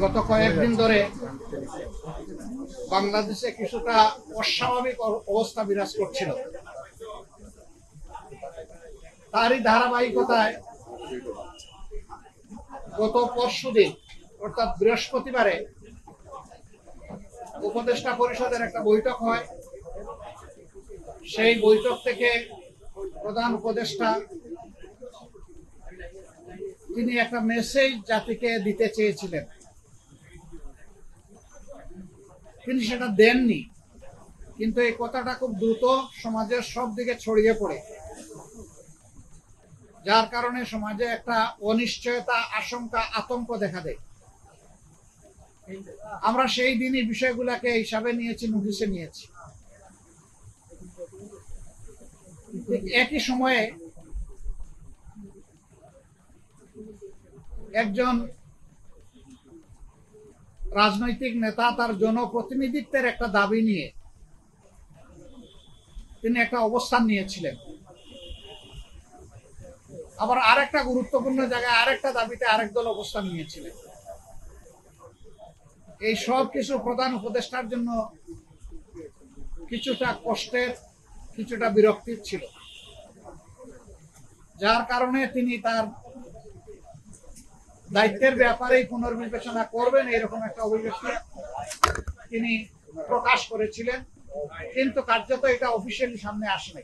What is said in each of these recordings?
গত কয়েকদিন ধরে বাংলাদেশে কিছুটা অস্বাভাবিক অবস্থা বিরাজ করছিল। তারই ধারাবাহিকতায় গত পরশুদিন অর্থাৎ বৃহস্পতিবারে উপদেষ্টা পরিষদের একটা বৈঠক হয়। সেই বৈঠক থেকে প্রধান উপদেষ্টা তিনি একটা মেসেজ জাতিকে দিতে চেয়েছিলেন, তিনি সেটা দেননি। কিন্তু এই কথাটা খুব দ্রুত সমাজের সব দিকে ছড়িয়ে পড়ে, যার কারণে সমাজে একটা অনিশ্চয়তা, আশঙ্কা, আতঙ্ক দেখা দেয়। আমরা সেই দিনই বিষয়গুলোকে হিসাবে নিয়েছি, নোটিশে নিয়েছি। একই সময়ে একজন রাজনৈতিক নেতা তার জনপ্রতিনিধিত্বের একটা দাবি নিয়ে তিনি একটা অবস্থান নিয়েছিলেন। আবার আরেকটা গুরুত্বপূর্ণ জায়গায় আরেকটা দাবিতে আরেক দল অবস্থান নিয়েছিলেন। এই সব কিছু প্রধান উপদেষ্টার জন্য কিছুটা কষ্টের, কিছুটা বিরক্তির ছিল, যার কারণে তিনি তার দায়িত্বের ব্যাপারেই পুনর্বিবেচনা করবেন এরকম একটা অভিব্যক্তি তিনি প্রকাশ করেছিলেন। কিন্তু কার্যত এটা অফিসিয়ালি সামনে আসেনি।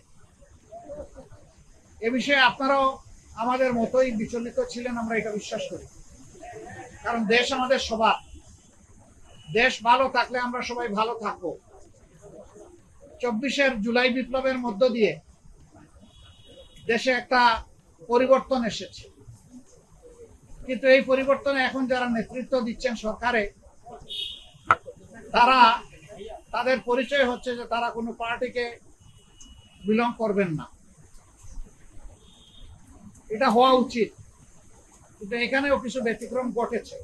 এ বিষয়ে আপনারাও আমাদের মতোই বিচলিত ছিলেন, আমরা এটা বিশ্বাস করি। কারণ দেশ আমাদের সবার, দেশ ভালো থাকলে আমরা সবাই ভালো থাকবো। 24 জুলাই বিপ্লবের মধ্য দিয়ে দেশে একটা পরিবর্তন এসেছে, কিন্তু এই পরিবর্তনে এখন যারা নেতৃত্ব দিচ্ছেন সরকারে, তারা তাদের পরিচয় হচ্ছে যে তারা কোনো পার্টিকে বিলং করবেন না। এটা হওয়া উচিত, কিন্তু এখানেও কিছু ব্যতিক্রম ঘটেছে।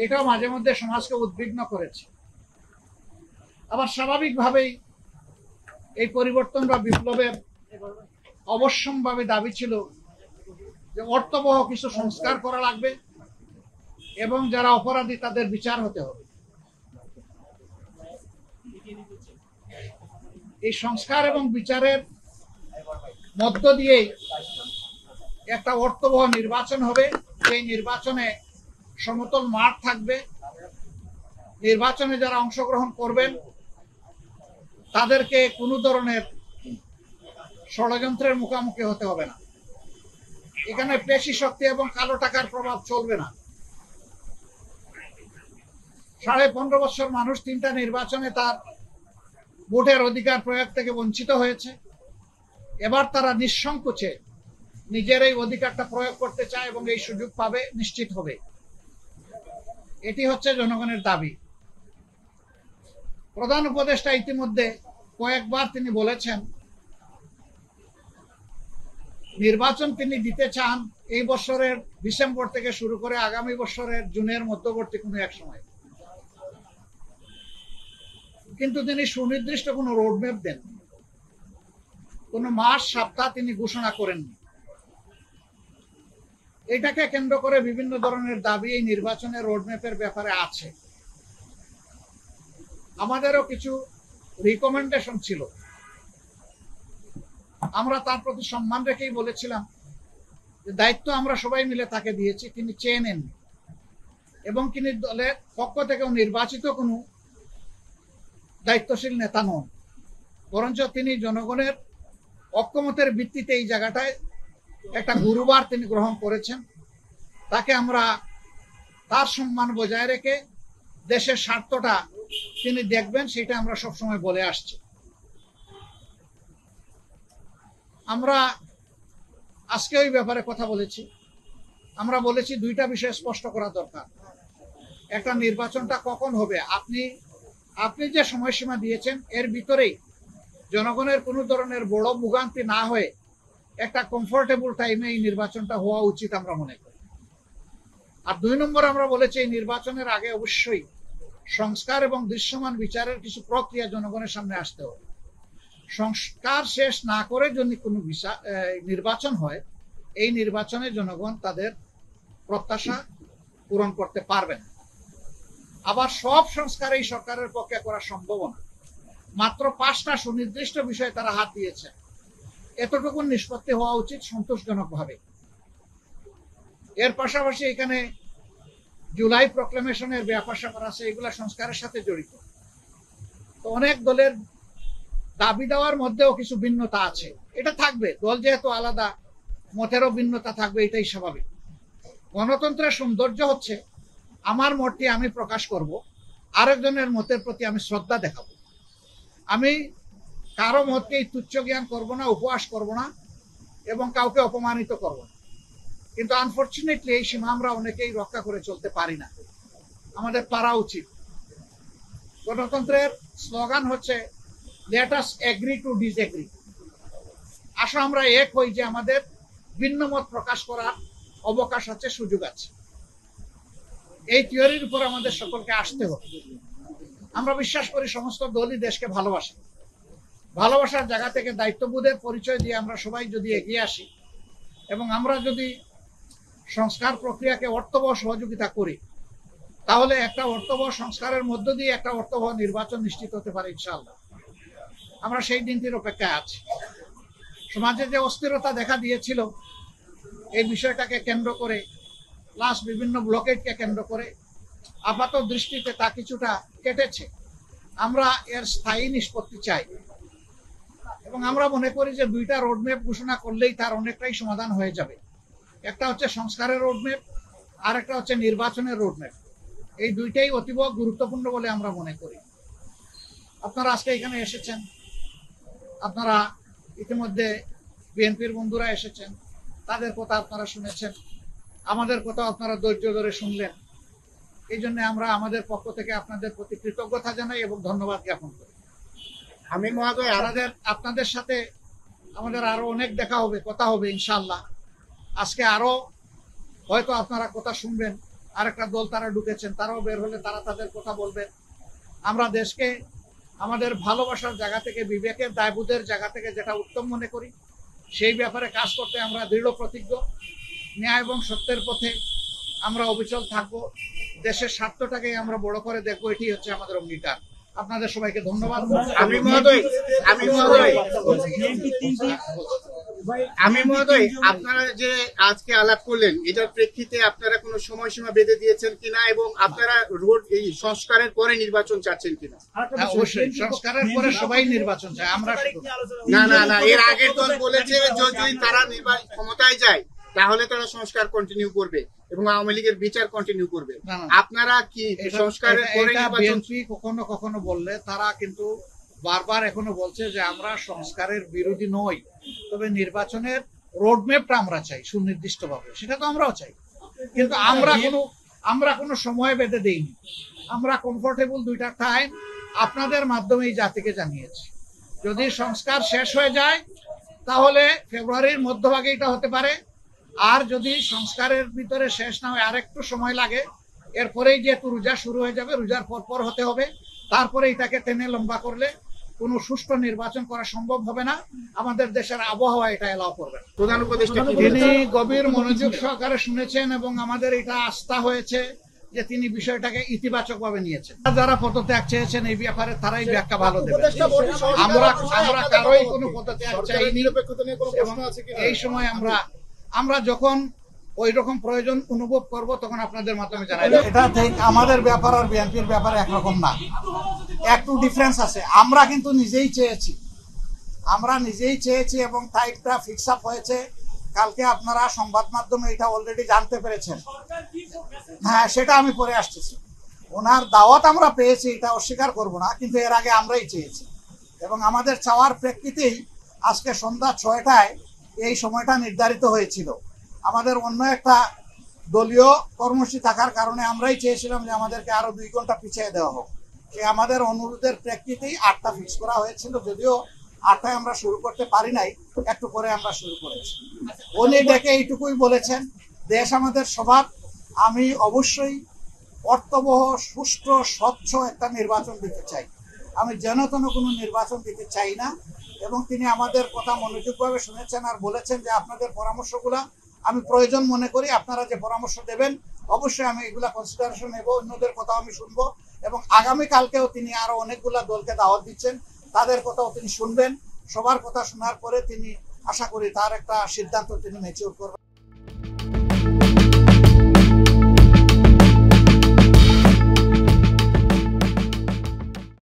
এটাও মাঝে মধ্যে সমাজকে উদ্বিগ্ন করেছে। আবার স্বাভাবিকভাবেই এই পরিবর্তন বা বিপ্লবের অবশ্যম্ভাবী দাবি ছিল যে অর্থবহ কিছু সংস্কার করা লাগবে এবং যারা অপরাধী তাদের বিচার হতে হবে। এই সংস্কার এবং বিচারের মধ্য দিয়েই একটা অর্থবহ নির্বাচন হবে। এই নির্বাচনে সমতল মাঠ থাকবে। নির্বাচনে যারা অংশগ্রহণ করবেন তাদেরকে কোনো ধরনের ষড়যন্ত্রের মুখোমুখি হতে হবে না। এখানে পেশি শক্তি এবং কালো টাকার প্রভাব চলবে না। 15.5 বছর মানুষ 3টা নির্বাচনে তার ভোটের অধিকার প্রয়োগ থেকে বঞ্চিত হয়েছে। এবার তারা নিঃসংকোচে নিজের এই অধিকারটা প্রয়োগ করতে চায় এবং এই সুযোগ পাবে, নিশ্চিত হবে। এটি হচ্ছে জনগণের দাবি। প্রধান উপদেষ্টা ইতিমধ্যে কয়েকবার তিনি বলেছেন নির্বাচন তিনি দিতে চান এই বছরের ডিসেম্বর থেকে শুরু করে আগামী বছরের জুনের মধ্যবর্তী কোনো এক সময়। কিন্তু তিনি সুনির্দিষ্ট কোনো রোডম্যাপ দেন, কোনো মাস, সপ্তাহ তিনি ঘোষণা করেননি। এটাকে কেন্দ্র করে বিভিন্ন ধরনের দাবি এই নির্বাচনের রোডম্যাপের ব্যাপারে আছে। আমাদেরও কিছু রিকমেন্ডেশন ছিল, আমরা তার প্রতি সম্মান রেখেই বলেছিলাম যে দায়িত্ব আমরা সবাই মিলে তাকে দিয়েছি, তিনি চেয়ে নেননি এবং তিনি দলের পক্ষ থেকেও নির্বাচিত কোনো দায়িত্বশীল নেতা নন, বরঞ্চ তিনি জনগণের ঐক্যমতের ভিত্তিতে এই জায়গাটায় একটা গুরুবার তিনি গ্রহণ করেছেন। তাকে আমরা তার সম্মান বজায় রেখে দেশের স্বার্থটা তিনি দেখবেন, সেটা আমরা সবসময় বলে আসছি। আমরা আজকে ওই ব্যাপারে কথা বলেছি। আমরা বলেছি 2টা বিষয় স্পষ্ট করা দরকার। একটা, নির্বাচনটা কখন হবে, আপনি যে সময়সীমা দিয়েছেন এর ভিতরেই জনগণের কোনো ধরনের বড় ভোগান্তি না হয়ে একটা কমফোর্টেবল টাইমে এই নির্বাচনটা হওয়া উচিত আমরা মনে করি। আর 2 নম্বর, আমরা বলেছি এই নির্বাচনের আগে অবশ্যই সংস্কার এবং দৃশ্যমান বিচারের কিছু প্রক্রিয়া জনগণের সামনে আসতে হবে। সংস্কার শেষ না করে যদি কোনো নির্বাচন হয়, এই নির্বাচনে জনগণ তাদের প্রত্যাশা পূরণ করতে পারবে না। আবার সব সংস্কার এই সরকারের পক্ষে করা সম্ভব না। মাত্র 5টা সুনির্দিষ্ট বিষয়ে তারা হাত দিয়েছে। এতটুকু নিষ্পত্তি হওয়া উচিত সন্তোষজনক ভাবে। এর পাশাপাশি এখানে জুলাই প্রক্লেমেশনের ব্যাপার স্যাপার আছে, এগুলা সংস্কারের সাথে জড়িত। তো অনেক দলের দাবি দেওয়ার মধ্যেও কিছু ভিন্নতা আছে, এটা থাকবে, দল যেহেতু আলাদা মতেরও ভিন্নতা থাকবে, এটাই স্বাভাবিক। গণতন্ত্রের সৌন্দর্য হচ্ছে আমার মতটি আমি প্রকাশ করব, আরেকজনের মতের প্রতি আমি শ্রদ্ধা দেখাবো। আমি কারো মতকেই তুচ্ছ জ্ঞান করব না, উপহাস করব না, এবং কাউকে অপমানিত করব না। কিন্তু আনফরচুনেটলি এই সীমা আমরা অনেকেই রক্ষা করে চলতে পারি না, আমাদের পারা উচিত। গণতন্ত্রের স্লোগান হচ্ছে let us agree to disagree. আসো আমরা এক হই যে আমাদের ভিন্ন মত প্রকাশ করার অবকাশ আছে, সুযোগ আছে। এই থিওরির উপর আমাদের সকলকে আসতে হবে। আমরা বিশ্বাস করি সমস্ত দলই দেশকে ভালোবাসে। ভালোবাসার জায়গা থেকে দায়িত্ববোধের পরিচয় দিয়ে আমরা সবাই যদি এগিয়ে আসি এবং আমরা যদি সংস্কার প্রক্রিয়াকে অর্থবহ সহযোগিতা করি, তাহলে একটা অর্থবহ সংস্কারের মধ্য দিয়ে একটা অর্থবহ নির্বাচন নিশ্চিত হতে পারে ইনশাআল্লাহ। আমরা সেই দিনটির অপেক্ষায় আছি। সমাজে যে অস্থিরতা দেখা দিয়েছিল এই বিষয়টাকে কেন্দ্র করে, প্লাস বিভিন্ন ব্লকেটকে কেন্দ্র করে আপাত দৃষ্টিতে তা কিছুটা কেটেছে। আমরা এর স্থায়ী নিষ্পত্তি চাই এবং আমরা মনে করি যে 2টা রোডম্যাপ ঘোষণা করলেই তার অনেকটাই সমাধান হয়ে যাবে। একটা হচ্ছে সংস্কারের রোডম্যাপ, আর একটা হচ্ছে নির্বাচনের রোডম্যাপ। এই 2টাই অতীব গুরুত্বপূর্ণ বলে আমরা মনে করি। আপনারা আজকে এখানে এসেছেন, আপনারা ইতিমধ্যে বিএনপির বন্ধুরা এসেছেন, তাদের কথা আপনারা শুনেছেন, আমাদের কথা আপনারা ধৈর্য ধরে শুনলেন। এই জন্য আমরা আমাদের পক্ষ থেকে আপনাদের প্রতি কৃতজ্ঞতা জানাই এবং ধন্যবাদ জ্ঞাপন করি। আমি মহোদয় আপনাদের সাথে আমাদের আরো অনেক দেখা হবে, কথা হবে ইনশাআল্লাহ। আজকে আরো হয়তো আপনারা কথা শুনবেন, আরেকটা দল তারা ঢুকেছেন, তারাও বের হলে তারা তাদের কথা বলবেন। আমরা দেশকে আমাদের ভালোবাসার জায়গা থেকে, বিবেকের দায়বোধের জায়গা থেকে যেটা উত্তম মনে করি সেই ব্যাপারে কাজ করতে আমরা দৃঢ় প্রতিজ্ঞ। ন্যায় এবং সত্যের পথে আমরা অবিচল থাকবো। দেশের স্বার্থটাকে আমরা বড় করে দেখবো, এটি হচ্ছে আমাদের অঙ্গীকার। আপনাদের সবাইকে ধন্যবাদ। আমি মহোদয় আপনারা যে আজকে আলাপ করলেন, এটার প্রেক্ষিতে আপনারা কোনো সময়সীমা বেঁধে দিয়েছেন কিনা এবং আপনারা এই সংস্কারের পরে নির্বাচন চাচ্ছেন কিনা? অবশ্যই সংস্কারের পরে সবাই নির্বাচন চায়। আমরা না, এর আগের দল বলেছে যদি তারা ক্ষমতায় যায় তাহলে তারা সংস্কার কন্টিনিউ করবে এবং আওয়ামী লীগের বিচার কন্টিনিউ করবে। আপনারা কি সংস্কারের পরে নির্বাচন? কখনো কখনো বললে তারা কিন্তু বারবার এখনো বলছে যে আমরা সংস্কারের বিরোধী নই, তবে নির্বাচনের রোডম্যাপটা আমরা চাই সুনির্দিষ্টভাবে। সেটা তো আমরাও চাই, কিন্তু আমরা কোনো সময় বেঁধে দেইনি। আমরা কমফোর্টেবল 2টা টাইম আপনাদের মাধ্যমে এই জাতিকে জানিয়েছি। যদি সংস্কার শেষ হয়ে যায় তাহলে ফেব্রুয়ারির মধ্যভাগে এটা হতে পারে, আর যদি সংস্কারের ভিতরে শেষ না হয় আরেকটু সময় লাগে, এরপরেই যেহেতু রোজা শুরু হয়ে যাবে, রোজার পর হতে হবে, তারপরে এটাকে টেনে লম্বা করলে কোনো সুষ্ঠু নির্বাচন করা সম্ভব হবে না। আমাদের দেশের আবহাওয়া এটা এলাও করবে। প্রধান উপদেষ্টা তিনি গভীর মনোযোগ সহকারে শুনেছেন এবং আমাদের এটা আস্থা হয়েছে যে তিনি বিষয়টাকে ইতিবাচক ভাবে নিয়েছেন। যারা পদত্যাগ চেয়েছেন এই ব্যাপারে তারাই ব্যাখ্যা ভালো দেবেন। আমরা কারোই কোনো পদত্যাগ চাইনি। এই সময় আমরা যখন ওই রকম প্রয়োজন অনুভব করব তখন আপনাদের মাধ্যমে জানাই। এটা ঠিক আমাদের ব্যাপার আর বিএনপির ব্যাপারে একরকম না, একটু ডিফারেন্স আছে। আমরা কিন্তু নিজেই চেয়েছি এবং টাইমটা ফিক্স আপ হয়েছে। কালকে আপনারা সংবাদ মাধ্যমে এটা অলরেডি জানতে পেরেছেন। হ্যাঁ, সেটা আমি পরে আসতেছি। ওনার দাওয়াত আমরা পেয়েছি, এটা অস্বীকার করব না, কিন্তু এর আগে আমরাই চেয়েছি এবং আমাদের চাওয়ার প্রেক্ষিতেই আজকে সন্ধ্যা 6টায় এই সময়টা নির্ধারিত হয়েছিল। আমাদের অন্য একটা দলীয় কর্মসূচি থাকার কারণে আমরাই চেয়েছিলাম যে আমাদেরকে আরো 2 ঘন্টা পিছিয়ে দেওয়া হোক। আমাদের অনুরোধের প্রেক্ষিতেই 8টা ফিক্স করা হয়েছিল, যদিও 8টায় আমরা শুরু করতে পারি নাই, একটু পরে আমরা শুরু করেছি। উনি ডেকে এইটুকুই বলেছেন, দেশ আমাদের স্বভাব, আমি অবশ্যই অর্থবহ, সুষ্ঠু, স্বচ্ছ একটা নির্বাচন দিতে চাই, আমি যেন তেন কোনো নির্বাচন দিতে চাই না। এবং তিনি আমাদের কথা মনোযোগভাবে শুনেছেন আর বলেছেন যে আপনাদের পরামর্শগুলা আমি প্রয়োজন মনে করি, আপনারা যে পরামর্শ দেবেন অবশ্যই আমি এগুলা কনসিডারেশন নেব, অন্যদের কথাও আমি শুনবো, এবং আগামী কালকেও তিনি আরো অনেকগুলা দলকে দাওয়াত দিচ্ছেন, তাদের কথাও তিনি শুনবেন। সবার কথা শোনার পরে তিনি আশা করি তার একটা সিদ্ধান্ত তিনি ম্যাচিউর করবেন।